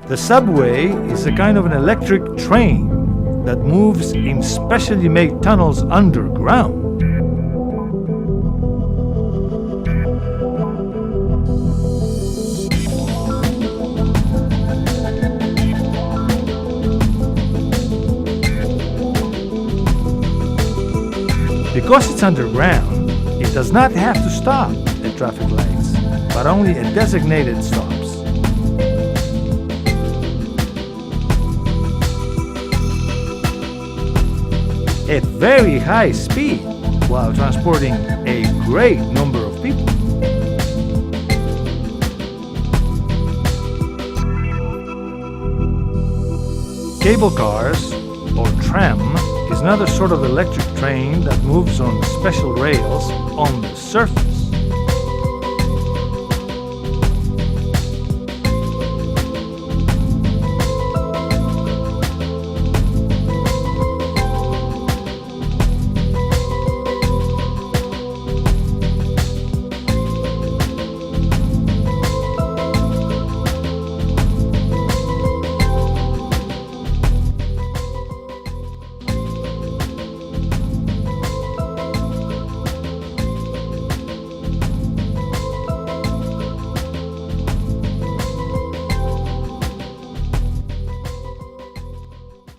The subway is a kind of an electric train that moves in specially made tunnels underground. Because it's underground, it does not have to stop at traffic lights, but only at designated stops. At very high speed, while transporting a great number of people. Cable cars, or tram, is another sort of electric train that moves on special rails on the surface.